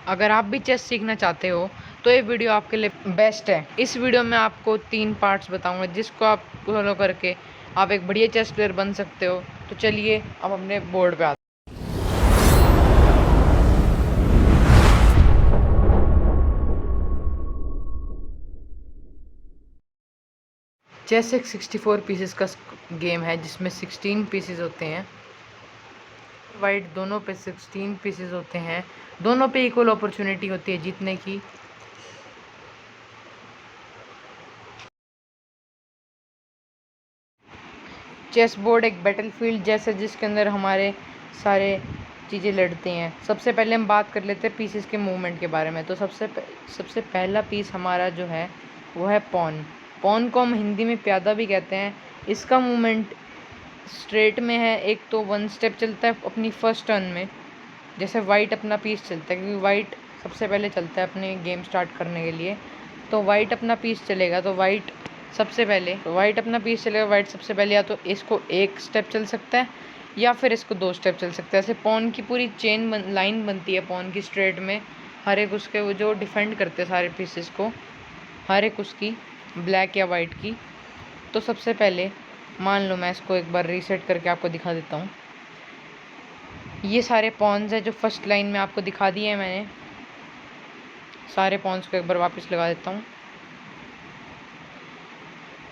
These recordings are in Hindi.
अगर आप भी चेस सीखना चाहते हो तो ये वीडियो आपके लिए बेस्ट है। इस वीडियो में आपको 3 पार्ट्स बताऊंगा जिसको आप फॉलो करके आप एक बढ़िया चेस प्लेयर बन सकते हो। तो चलिए अब अपने बोर्ड पे आते हैं। चेस एक 64 पीसेस का गेम है जिसमें 16 पीसेस होते हैं। वाइट दोनों पे 16 पीसेस होते हैं। दोनों पे इक्वल अपॉर्चुनिटी होती है जीतने की। चेस बोर्ड एक बैटलफील्ड जैसा जिसके अंदर हमारे सारे चीज़ें लड़ती हैं। सबसे पहले हम बात कर लेते हैं पीसेस के मूवमेंट के बारे में। तो सबसे पहला पीस हमारा जो है वो है पॉन। पॉन को हम हिंदी में प्यादा भी कहते हैं। इसका मूवमेंट स्ट्रेट में है। एक तो 1 स्टेप चलता है अपनी फर्स्ट टर्न में, जैसे वाइट अपना पीस चलता है, क्योंकि वाइट सबसे पहले चलता है अपने गेम स्टार्ट करने के लिए। तो वाइट अपना पीस चलेगा तो वाइट सबसे पहले या तो इसको 1 स्टेप चल सकता है या फिर इसको 2 स्टेप चल सकता है। ऐसे पॉन की पूरी लाइन बनती है पॉन की स्ट्रेट में। हर एक उसके वो जो डिफेंड करते हैं सारे पीसेस को, हर एक उसकी ब्लैक या वाइट की। तो सबसे पहले मान लो मैं इसको एक बार रीसेट करके आपको दिखा देता हूँ। ये सारे पॉन्स है जो फर्स्ट लाइन में आपको दिखा दिए हैं मैंने। सारे पॉन्स को एक बार वापस लगा देता हूँ।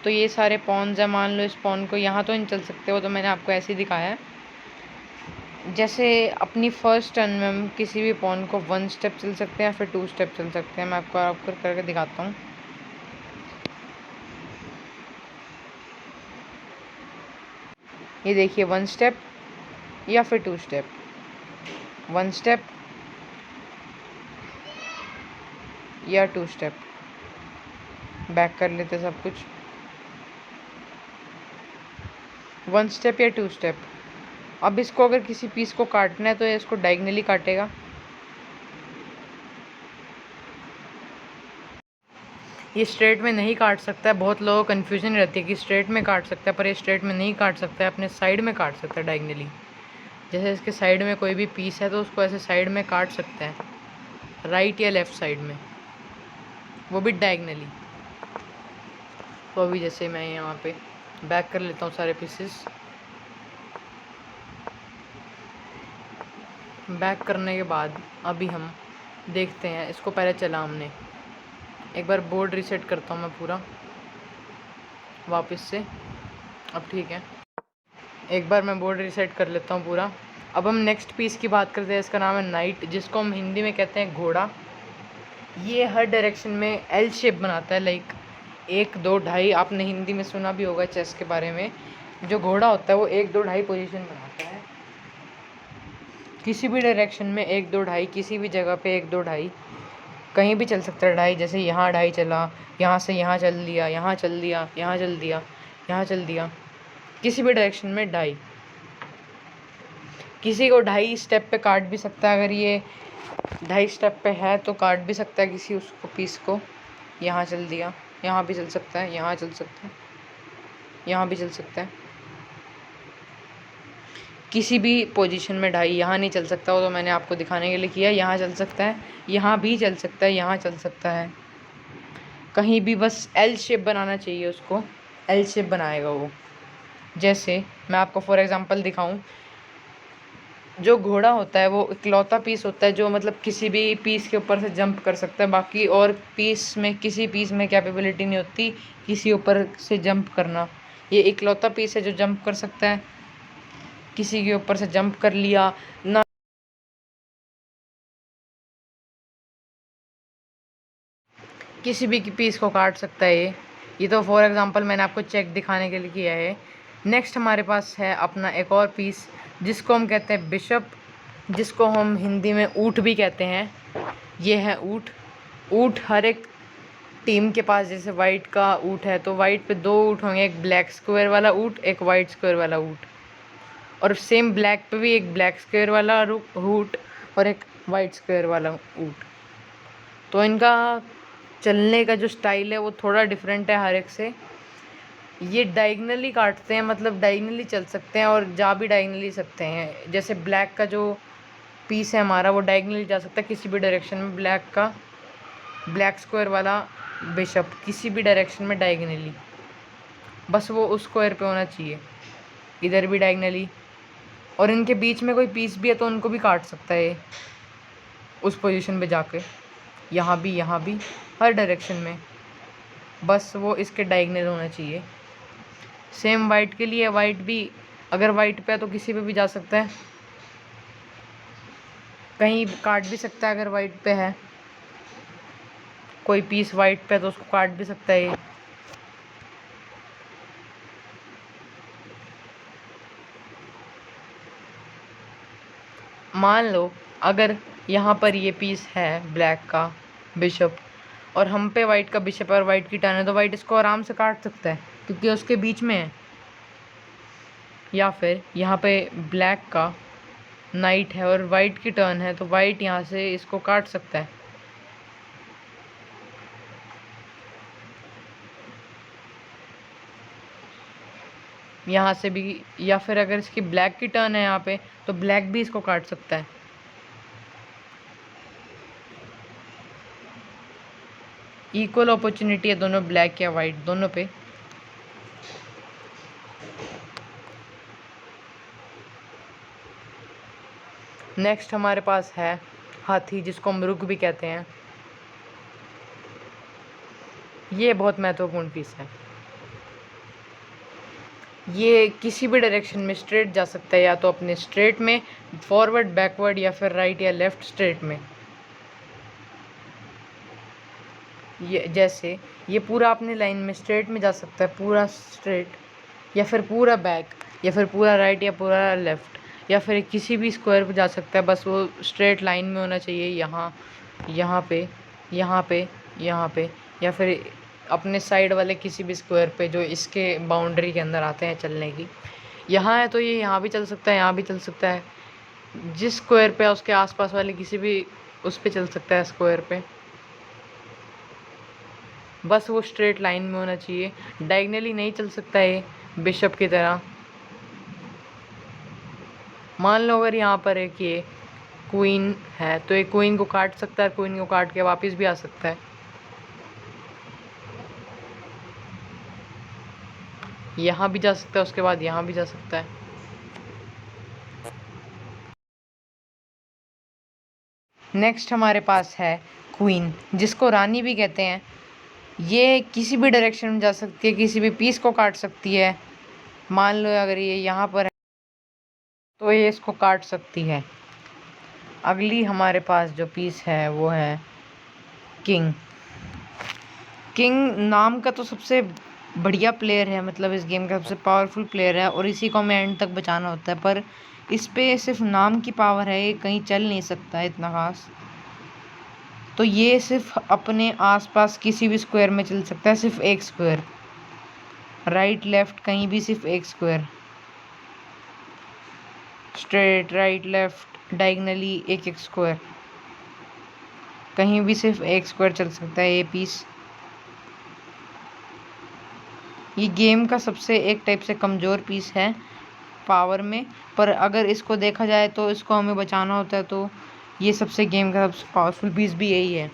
तो ये सारे पॉन्स है। मान लो इस पॉन को यहाँ तो नहीं चल सकते, वो तो मैंने आपको ऐसे ही दिखाया है। जैसे अपनी फर्स्ट टर्न में हम किसी भी पॉन को 1 स्टेप चल सकते हैं या फिर 2 स्टेप चल सकते हैं। मैं आपको करके दिखाता हूँ। ये देखिए 1 स्टेप या फिर 2 स्टेप, 1 स्टेप या 2 स्टेप। बैक कर लेते सब कुछ। 1 स्टेप या 2 स्टेप। अब इसको अगर किसी पीस को काटना है तो ये इसको डायगनली काटेगा। ये स्ट्रेट में नहीं काट सकता है। बहुत लोगों को कन्फ्यूजन रहती है कि स्ट्रेट में काट सकता है, पर ये स्ट्रेट में नहीं काट सकता है, अपने साइड में काट सकता है डायगनली। जैसे इसके साइड में कोई भी पीस है तो उसको ऐसे साइड में काट सकते हैं, राइट या लेफ़्ट साइड में, वो भी डायगनली। तो अभी जैसे मैं यहाँ पे बैक कर लेता हूँ सारे पीसेस। बैक करने के बाद अभी हम देखते हैं। इसको पहले चला हमने, एक बार बोर्ड रीसेट करता हूँ मैं पूरा वापस से। अब ठीक है, एक बार मैं बोर्ड रीसेट कर लेता हूँ पूरा। अब हम नेक्स्ट पीस की बात करते हैं। इसका नाम है नाइट, जिसको हम हिंदी में कहते हैं घोड़ा। ये हर डायरेक्शन में एल शेप बनाता है, लाइक 1 2 2.5। आपने हिंदी में सुना भी होगा चेस के बारे में। जो घोड़ा होता है वो 1 2 2.5 पोजीशन बनाता है किसी भी डायरेक्शन में। 1 2 2.5 किसी भी जगह पे 1 2 2.5 कहीं भी चल सकता है। 2.5 जैसे यहाँ 2.5 चला, यहाँ से यहाँ चल दिया, यहाँ चल दिया, यहाँ चल दिया, यहाँ चल दिया, किसी भी डायरेक्शन में 2.5। किसी को 2.5 स्टेप पे काट भी सकता है। अगर ये 2.5 स्टेप पे है तो काट भी सकता है किसी उसको पीस को। यहाँ चल दिया, यहाँ भी चल सकता है, यहाँ चल सकता है, यहाँ भी चल सकता है। किसी भी पोजीशन में 2.5 यहाँ नहीं चल सकता, वो तो मैंने आपको दिखाने के लिए किया। यहाँ चल सकता है, यहाँ भी चल सकता है, यहाँ चल सकता है, कहीं भी। बस एल शेप बनाना चाहिए उसको, एल शेप बनाएगा वो। जैसे मैं आपको फॉर एग्जांपल दिखाऊं, जो घोड़ा होता है वो इकलौता पीस होता है जो मतलब किसी भी पीस के ऊपर से जंप कर सकता है। बाकी और पीस में किसी पीस में कैपेबिलिटी नहीं होती किसी ऊपर से जंप करना। ये इकलौता पीस है जो जंप कर सकता है। किसी के ऊपर से जंप कर लिया ना, किसी भी पीस को काट सकता है ये तो फॉर एग्जांपल मैंने आपको चेक दिखाने के लिए किया है। नेक्स्ट हमारे पास है अपना एक और पीस जिसको हम कहते हैं बिशप, जिसको हम हिंदी में ऊँट भी कहते हैं। ये है ऊँट। ऊँट हर एक टीम के पास, जैसे वाइट का ऊँट है तो वाइट पे 2 ऊँट होंगे, एक ब्लैक स्क्वायर वाला ऊँट, एक वाइट स्क्वायर वाला ऊँट। और सेम ब्लैक पे भी एक ब्लैक स्क्वायर वाला ऊँट और एक वाइट स्क्वायर वाला ऊँट। तो इनका चलने का जो स्टाइल है वो थोड़ा डिफरेंट है हर एक से। ये डायगनली काटते हैं, मतलब डायगनली चल सकते हैं और जा भी डायगनली सकते हैं। जैसे ब्लैक का जो पीस है हमारा वो डायगनली जा सकता है किसी भी डायरेक्शन में। ब्लैक स्क्वायर वाला बिशप किसी भी डायरेक्शन में डायगनली, बस वो उस स्क्वायर पे होना चाहिए। इधर भी डायगनली, और इनके बीच में कोई पीस भी है तो उनको भी काट सकता है उस पोजीशन पे जाके। यहाँ भी हर डायरेक्शन में, बस वो इसके डायगनल होना चाहिए। सेम वाइट के लिए, वाइट भी अगर वाइट पे है तो किसी पे भी जा सकता है, कहीं काट भी सकता है। अगर वाइट पे है कोई पीस वाइट पे तो उसको काट भी सकता है ये। मान लो अगर यहाँ पर ये पीस है ब्लैक का बिशप और हम पे वाइट का बिशप और वाइट की टर्न है, तो वाइट इसको आराम से काट सकता है क्योंकि उसके बीच में है। या फिर यहाँ पे ब्लैक का नाइट है और वाइट की टर्न है, तो वाइट यहाँ से इसको काट सकता है। यहाँ से भी, या फिर अगर इसकी ब्लैक की टर्न है यहाँ पे तो ब्लैक भी इसको काट सकता है। इक्वल अपॉर्चुनिटी है दोनों ब्लैक या वाइट दोनों पे। नेक्स्ट हमारे पास है हाथी, जिसको हम रुक भी कहते हैं। ये बहुत महत्वपूर्ण पीस है। ये किसी भी डायरेक्शन में स्ट्रेट जा सकता है, या तो अपने स्ट्रेट में फॉरवर्ड बैकवर्ड, या फिर राइट या लेफ्ट स्ट्रेट में। ये जैसे ये पूरा अपने लाइन में स्ट्रेट में जा सकता है, पूरा स्ट्रेट, या फिर पूरा बैक, या फिर पूरा राइट या पूरा लेफ्ट, या फिर किसी भी स्क्वायर पे जा सकता है। बस वो स्ट्रेट लाइन में होना चाहिए, यहाँ पे, यहाँ पे, या फिर अपने साइड वाले किसी भी स्क्वायर पे जो इसके बाउंड्री के अंदर आते हैं चलने की। यहाँ है तो ये यहाँ भी चल सकता है, यहाँ भी चल सकता है। जिस स्क्वायर पे है उसके आसपास वाले किसी भी उस पे चल सकता है स्क्वायर पे, बस वो स्ट्रेट लाइन में होना चाहिए। डायगनली नहीं चल सकता है बिशप की तरह। मान लो अगर यहाँ पर एक ये क्वीन है तो ये क्वीन को काट सकता है, क्वीन को काट के वापस भी आ सकता है। यहाँ भी जा सकता है, उसके बाद यहाँ भी जा सकता है। नेक्स्ट हमारे पास है क्वीन, जिसको रानी भी कहते हैं। ये किसी भी डायरेक्शन में जा सकती है, किसी भी पीस को काट सकती है। मान लो अगर ये यहाँ पर है तो ये इसको काट सकती है। अगली हमारे पास जो पीस है वो है किंग। किंग नाम का तो सबसे बढ़िया प्लेयर है, मतलब इस गेम का सबसे पावरफुल प्लेयर है, और इसी को हमें एंड तक बचाना होता है। पर इस पे सिर्फ नाम की पावर है, ये कहीं चल नहीं सकता है इतना खास। तो ये सिर्फ अपने आसपास किसी भी स्क्वायर में चल सकता है, सिर्फ एक स्क्वायर, राइट लेफ्ट कहीं भी सिर्फ एक square, straight right left diagonally एक एक स्क्वायर, कहीं भी सिर्फ एक स्क्वायर चल सकता है ये पीस। ये गेम का सबसे एक टाइप से कमज़ोर पीस है पावर में, पर अगर इसको देखा जाए तो इसको हमें बचाना होता है, तो ये सबसे गेम का सबसे पावरफुल पीस भी यही है।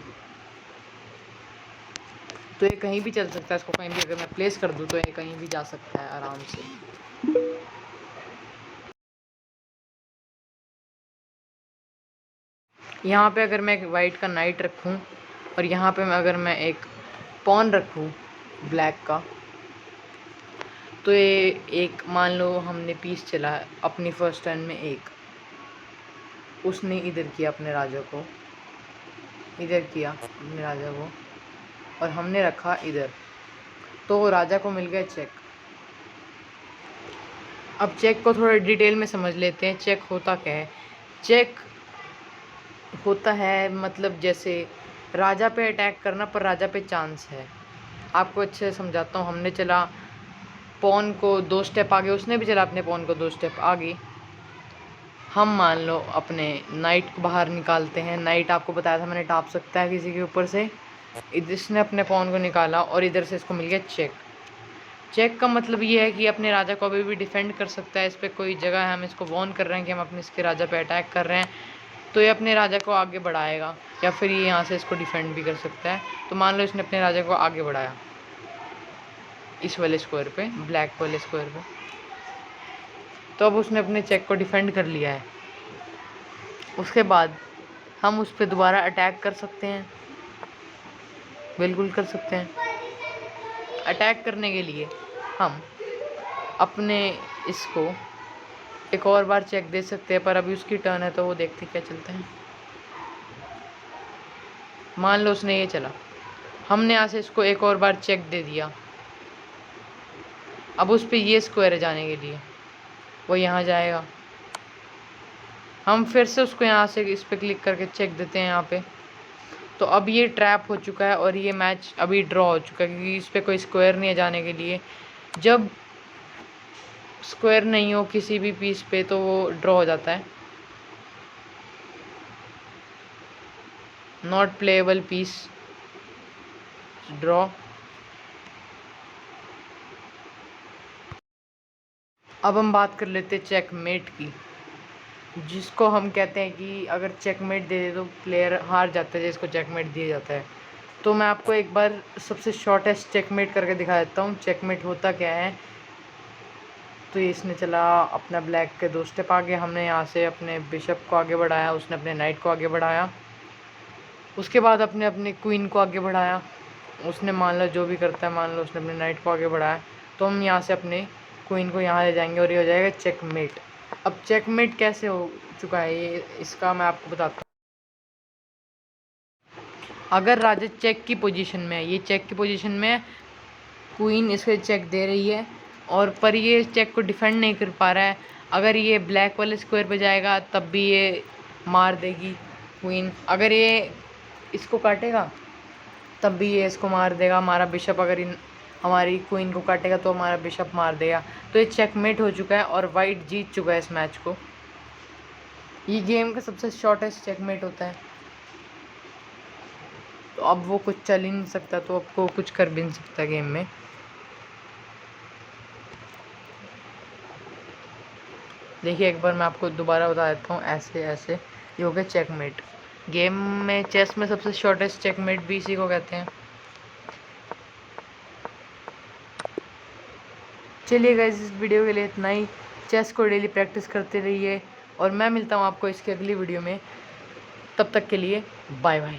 तो ये कहीं भी चल सकता है, इसको कहीं भी अगर मैं प्लेस कर दूँ तो ये कहीं भी जा सकता है आराम से। यहाँ पे अगर मैं एक वाइट का नाइट रखूँ और यहाँ पे अगर मैं एक पॉन रखूँ ब्लैक का, तो ये एक, मान लो हमने पीस चला अपनी फर्स्ट टर्न में एक, उसने इधर किया अपने राजा को, इधर किया अपने राजा को, और हमने रखा इधर, तो राजा को मिल गया चेक। अब चेक को थोड़ा डिटेल में समझ लेते हैं। चेक होता क्या है? चेक होता है मतलब जैसे राजा पे अटैक करना पर राजा पे चांस है। आपको अच्छे से समझाता हूँ। हमने चला पॉन को 2 स्टेप आगे, उसने भी चला अपने पॉन को 2 स्टेप आगे। हम मान लो अपने नाइट को बाहर निकालते हैं। नाइट आपको बताया था मैंने टाप सकता है किसी के ऊपर से। इसने अपने पॉन को निकाला और इधर से इसको मिल गया चेक। चेक का मतलब ये है कि अपने राजा को अभी भी डिफेंड कर सकता है। इस पर कोई जगह है, हम इसको वॉर्न कर रहे हैं कि हम अपने इसके राजा पे अटैक कर रहे हैं। तो ये अपने राजा को आगे बढ़ाएगा, या फिर ये यहाँ से इसको डिफेंड भी कर सकता है। तो मान लो इसने अपने राजा को आगे बढ़ाया इस वाले स्क्वायर पे, ब्लैक वाले स्क्वायर पे, तो अब उसने अपने चेक को डिफेंड कर लिया है। उसके बाद हम उस पर दोबारा अटैक कर सकते हैं, बिल्कुल कर सकते हैं। अटैक करने के लिए हम अपने इसको एक और बार चेक दे सकते हैं, पर अभी उसकी टर्न है तो वो देखते क्या चलते हैं। मान लो उसने ये चला, हमने यहाँ से इसको एक और बार चेक दे दिया। अब उस पर ये स्क्वायर है जाने के लिए, वो यहाँ जाएगा। हम फिर से उसको यहाँ से इस पर क्लिक करके चेक देते हैं यहाँ पे। तो अब ये ट्रैप हो चुका है और ये मैच अभी ड्रॉ हो चुका है, क्योंकि इस पर कोई स्क्वायर नहीं है जाने के लिए। जब स्क्वायर नहीं हो किसी भी पीस पे तो वो ड्रॉ हो जाता है। Not playable piece, draw. अब हम बात कर लेते हैं चेकमेट की, जिसको हम कहते हैं कि अगर चेकमेट दे दे तो प्लेयर हार जाता है, जिसको चेकमेट दिया जाता है। तो मैं आपको एक बार सबसे शॉर्टेस्ट चेकमेट करके दिखा देता हूँ चेकमेट होता क्या है। तो ये इसने चला अपना ब्लैक के 2 स्टेप आगे, हमने यहाँ से अपने बिशप को आगे बढ़ाया, उसने अपने नाइट को आगे बढ़ाया, उसके बाद अपने अपने क्वीन को आगे बढ़ाया। उसने मान लो जो भी करता है, मान लो उसने अपने नाइट को आगे बढ़ाया, तो हम यहाँ से अपने क्वीन को यहाँ ले जाएंगे और ये हो जाएगा चेकमेट। अब चेकमेट कैसे हो चुका है ये, इसका मैं आपको बताता हूँ। अगर राजा चेक की पोजीशन में है, ये चेक की पोजीशन में है, क्वीन इसके चेक दे रही है और पर ये चेक को डिफेंड नहीं कर पा रहा है। अगर ये ब्लैक वाले स्क्वायर पे जाएगा तब भी ये मार देगी क्वीन। अगर ये इसको काटेगा तब भी ये इसको मार देगा। हमारा बिशप अगर हमारी क्वीन को काटेगा तो हमारा बिशप मार देगा। तो ये चेकमेट हो चुका है और वाइट जीत चुका है इस मैच को। ये गेम का सबसे शॉर्टेस्ट चेकमेट होता है। तो अब वो कुछ चल ही नहीं सकता, तो आपको कुछ कर भी नहीं सकता गेम में। देखिए एक बार मैं आपको दोबारा बता देता हूँ, ऐसे ऐसे ये हो गया चेकमेट। गेम में, चेस में सबसे शॉर्टेस्ट चेकमेट भी इसी को कहते हैं। चलिए गाइस, इस वीडियो के लिए इतना ही। चेस को डेली प्रैक्टिस करते रहिए और मैं मिलता हूँ आपको इसके अगली वीडियो में। तब तक के लिए बाय बाय।